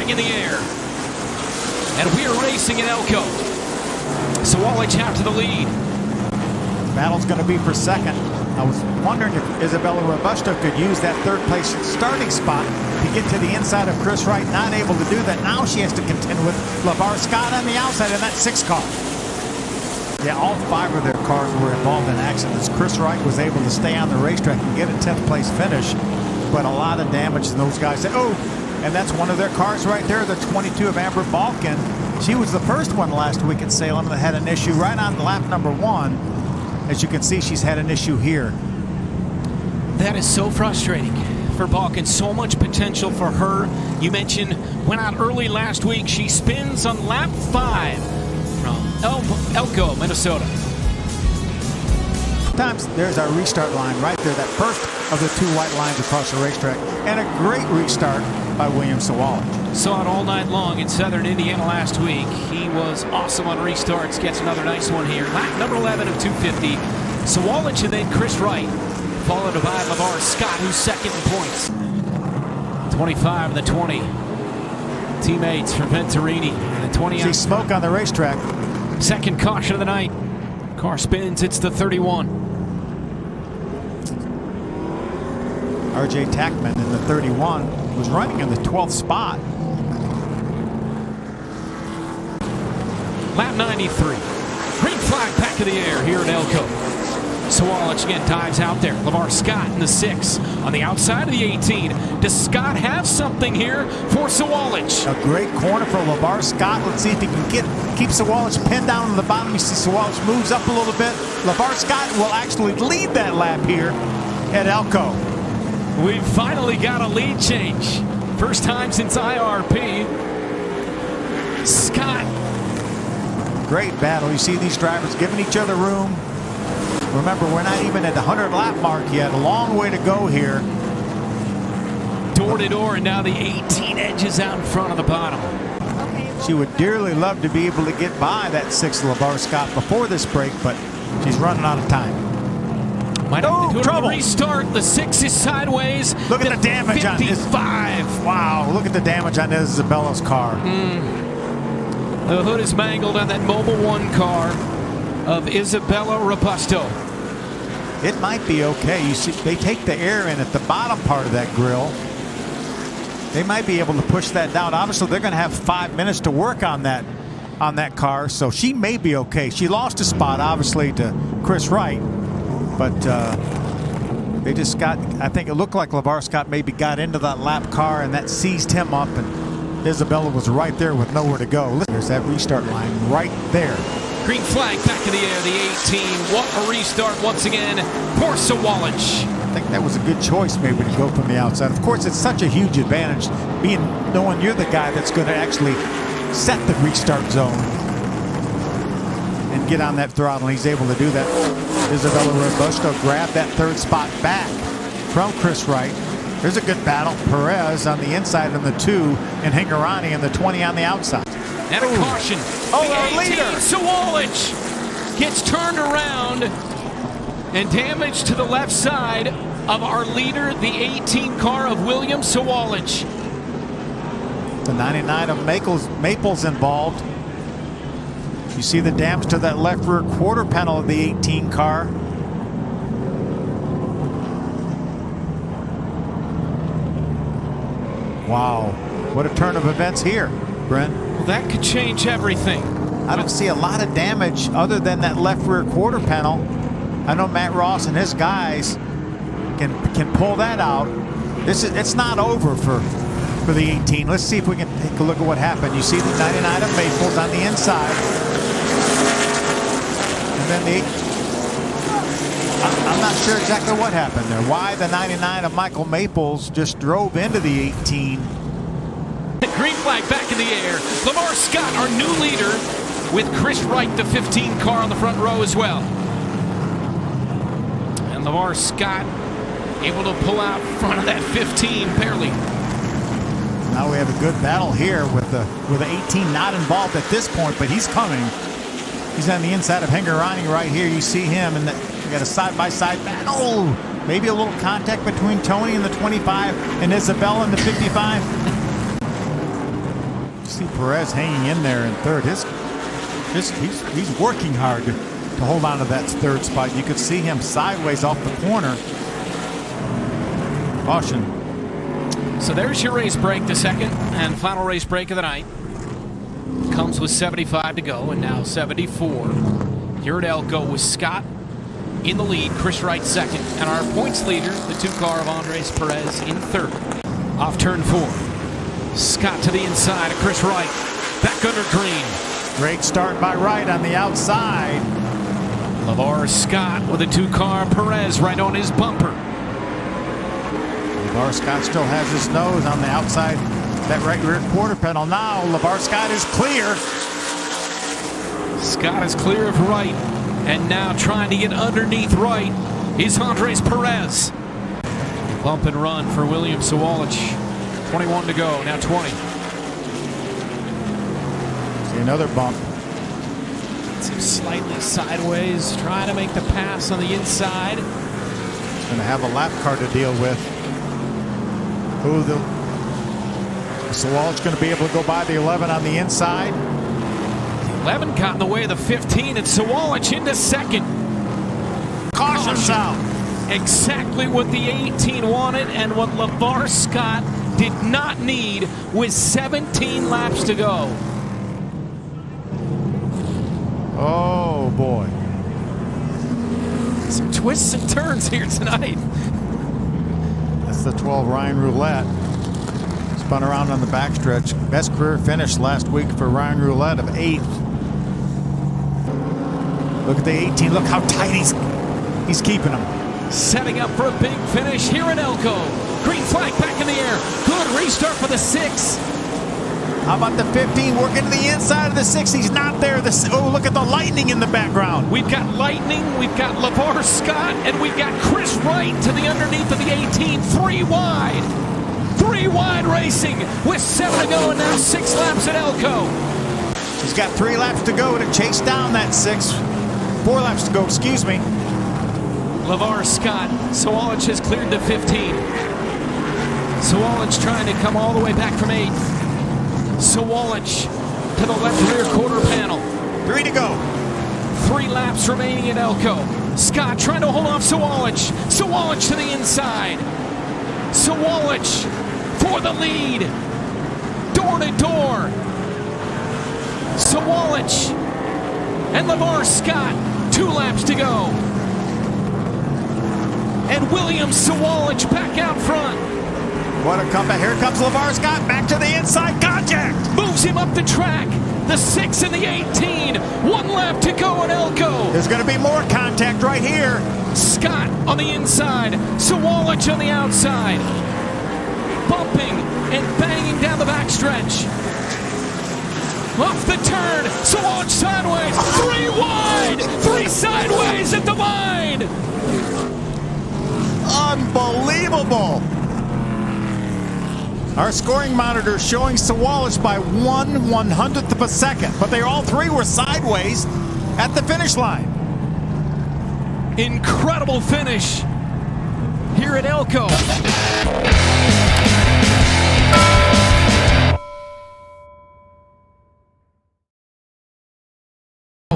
flag in the air. And we are racing in Elko. Sawalich out to the lead. Battle's going to be for second. I was wondering if Isabella Robusto could use that third place starting spot to get to the inside of Kris Wright. Not able to do that. Now she has to contend with Lavar Scott on the outside in that 6 car. Yeah, all 5 of their cars were involved in accidents. Kris Wright was able to stay on the racetrack and get a 10th place finish, but a lot of damage in those guys. Oh, and that's one of their cars right there, the 22 of Amber Balkan. She was the first one last week at Salem that had an issue right on lap number 1. As you can see, she's had an issue here. That is so frustrating for Balkan. So much potential for her. You mentioned went out early last week. She spins on lap 5 from Elko, Minnesota. Sometimes there's our restart line right there, that first of the 2 white lines across the racetrack. And a great restart by William Sawalich. Saw it all night long in Southern Indiana last week. He was awesome on restarts. Gets another nice one here. Lap number 11 of 250. Sawalich and then Kris Wright, followed by Lavar Scott, who's second in points. 25 and the 20. Teammates for Venturini. And the 20. See smoke on the racetrack. Second caution of the night. Car spins. It's the 31. R.J. Tackman in the 31 was running in the 12th spot. Lap 93. Green flag back in the air here at Elko. Sawalich again dives out there. Lavar Scott in the 6 on the outside of the 18. Does Scott have something here for Sawalich? A great corner for Lavar Scott. Let's see if he can keep Sawalich pinned down on the bottom. You see Sawalich moves up a little bit. Lavar Scott will actually lead that lap here at Elko. We've finally got a lead change. First time since IRP. Scott. Great battle. You see these drivers giving each other room. Remember, we're not even at the 100 lap mark yet. A long way to go here. Door to door, and now the 18 edges out in front of the bottom. She would dearly love to be able to get by that 6 Lavar Scott before this break, but she's running out of time. Might have to do trouble. Restart. The 6 is sideways. Look at the damage 55. on this. Wow, look at the damage on Isabella's car. The hood is mangled on that Mobil 1 car of Isabella Robusto. It might be okay. You see, they take the air in at the bottom part of that grill. They might be able to push that down. Obviously, they're going to have 5 minutes to work on that car, so she may be okay. She lost a spot, obviously, to Kris Wright. But they just got, I think it looked like Lavar Scott maybe got into that lap car and that seized him up, and Isabella was right there with nowhere to go. Listen, there's that restart line right there. Green flag back in the air, the 18. What a restart once again for Sawalich. I think that was a good choice maybe to go from the outside. Of course, it's such a huge advantage knowing you're the guy that's going to actually set the restart zone and get on that throttle, and he's able to do that. Isabella Robusto grabbed that 3rd spot back from Kris Wright. There's a good battle. Perez on the inside in the 2 and Hingorani in the 20 on the outside. And a caution. Oh, the our 18, leader. Sawalich gets turned around and damage to the left side of our leader, the 18 car of William Sawalich. The 99 of Maples involved. You see the damage to that left rear quarter panel of the 18 car. Wow, what a turn of events here, Brent. Well, that could change everything. I don't see a lot of damage other than that left rear quarter panel. I know Matt Ross and his guys can pull that out. It's not over for the 18. Let's see if we can take a look at what happened. You see the 99 of Maples on the inside. And then I'm not sure exactly what happened there. Why the 99 of Michael Maples just drove into the 18. Green flag back in the air. Lavar Scott, our new leader, with Kris Wright, the 15 car on the front row as well. And Lavar Scott able to pull out front of that 15 barely. Now we have a good battle here with the 18 not involved at this point, but he's coming. He's on the inside of Hingorani right here. You see him, and we got a side-by-side battle. Maybe a little contact between Tony in the 25 and Isabella in the 55. See Perez hanging in there in third. He's working hard to hold on to that third spot. You could see him sideways off the corner. Caution. So there's your race break, the second and final race break of the night. Comes with 75 to go, and now 74. Here at Elko with Scott in the lead, Kris Wright second, and our points leader, the two-car of Andres Perez, in third. Off turn 4. Scott to the inside of Kris Wright. Back under green. Great start by Wright on the outside. Lavar Scott with a two-car, Perez right on his bumper. Lavar Scott still has his nose on the outside, that right rear quarter panel. Now Lavar Scott is clear. Scott is clear of Wright, and now trying to get underneath Wright is Andres Perez. Bump and run for William Sawalich. 21 to go, now 20. See another bump. Gets him slightly sideways, trying to make the pass on the inside. He's going to have a lap car to deal with. Sawalich going to be able to go by the 11 on the inside. 11 got in the way of the 15, and Sawalich into second. Caution sound. Exactly what the 18 wanted and what Lavar Scott did not need with 17 laps to go. Oh boy. Some twists and turns here tonight. That's the 12 Ryan Roulette. Spun around on the backstretch. Best career finish last week for Ryan Roulette of 8th. Look at the 18. Look how tight he's keeping them. Setting up for a big finish here in Elko. Green flag back in the air. Good restart for the 6. How about the 15 working to the inside of the 6? He's not there. Oh, look at the lightning in the background. We've got lightning, we've got Lavar Scott, and we've got Kris Wright to the underneath of the 18. 3 wide. 3 wide racing with 7 to go, and now 6 laps at Elko. He's got 3 laps to go to chase down that 6. 4 laps to go, excuse me. Lavar Scott, Sawalich has cleared the 15. Sawalich trying to come all the way back from 8th. Sawalich to the left rear quarter panel. 3 to go. 3 laps remaining at Elko. Scott trying to hold off Sawalich. Sawalich to the inside. Sawalich for the lead. Door to door. Sawalich and Lavar Scott. 2 laps to go. And William Sawalich back out front. What a comeback. Here comes Lavar Scott back to the inside. Contact. Moves him up the track. The 6 and the 18. 1 lap to go at Elko. There's going to be more contact right here. Scott on the inside. Sawalich on the outside. Bumping and banging down the backstretch. Off the turn. Sawalich sideways. 3 wide. 3 sideways at the line. Unbelievable. Our scoring monitor showing Sawalich by 1/100th of a second, but they all 3 were sideways at the finish line. Incredible finish here at Elko.